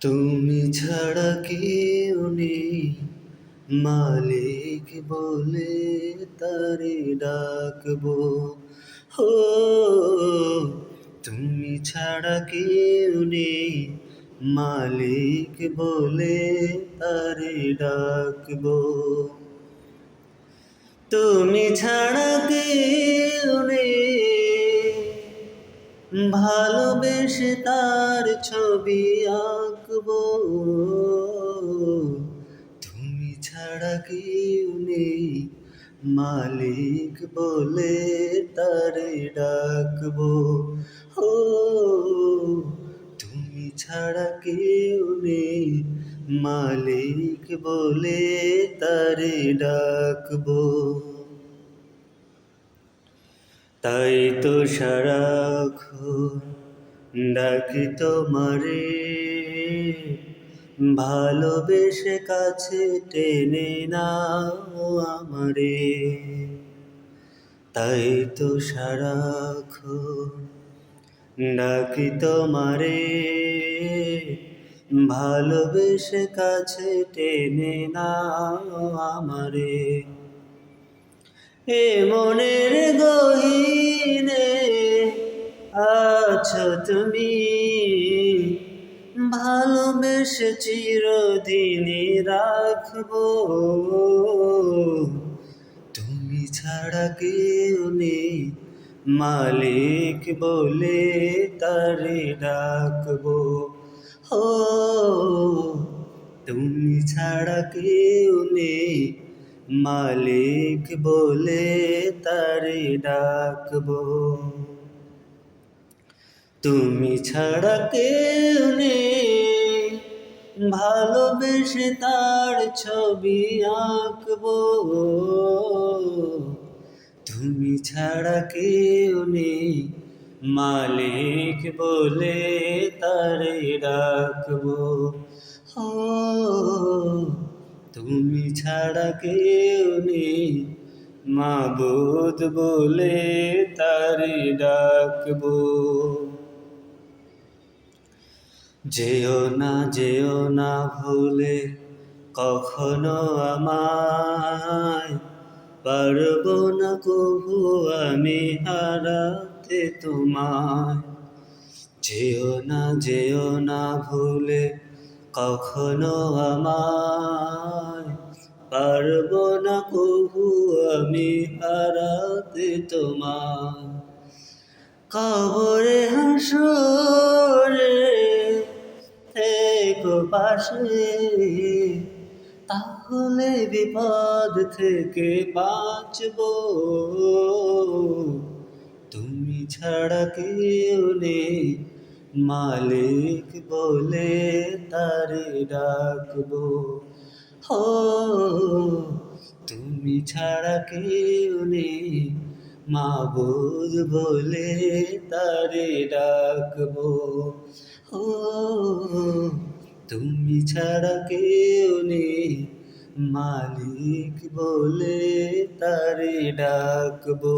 তুমি ছাড়া কেউ নেই, মালিক বলে তারে ডাকবো। হো, তুমি ছাড়া কেউ নেই, মালিক বলে তারে ডাকবো। তুমি ছাড়া কেউ নেই, ভালোবেসে তার ছবি আঁকবো। তুমি ছাড়া কেউ নেই, মালিক বলে তারে ডাকবো। ও, তুমি ছাড়া কেউ নেই, মালিক বলে তারে ডাকবো। তাই তো সারাক্ষণ ডাকি তোমারে, ভালোবেসে কাছে টেনে নাও আমারে। তাই তো সারাক্ষণ ডাকি তোমারে, ভালোবেসে কাছে টেনে নাও আমারে। এ মনের গহীনে আছো তুমি, ভালোবেসে চিরদিনই রাখবো। তুমি ছাড়া কেউ নেই, মালিক বলে তারে ডাকবো। ও, তুমি ছাড়া কেউ নেই, মালিক বলে তারে ডাকবো। তুমি ছাড়া কেউ নেই, ভালোবেসে তার ছবি আঁকবো। তুমি ছাড়া কেউ নেই, মালিক বলে তারে ডাকবো। ও, তুমি ছাড়া কেউ নেই, মাবুদ বলে তারে ডাকবো। যেও না ভুলে কখনো আমায়, পারবো না কভু আমি হারাতে তোমায়। যেও না ভুলে কখনো আমায়, পারবো না কভু আমি হারাতে তোমায়। কবরে হাসরে থেকো পাশে, তাহলে বিপদ থেকে বাঁচবো। তুমি ছাড়া কেউ নেই, মালিক বলে তারে ডাকবো। ও, তুমি ছাড়া কেউ নেই, মাবুদ বলে তারে ডাকবো। ও, তুমি ছাড়া কেউ নেই, মালিক বলে তারে ডাকবো।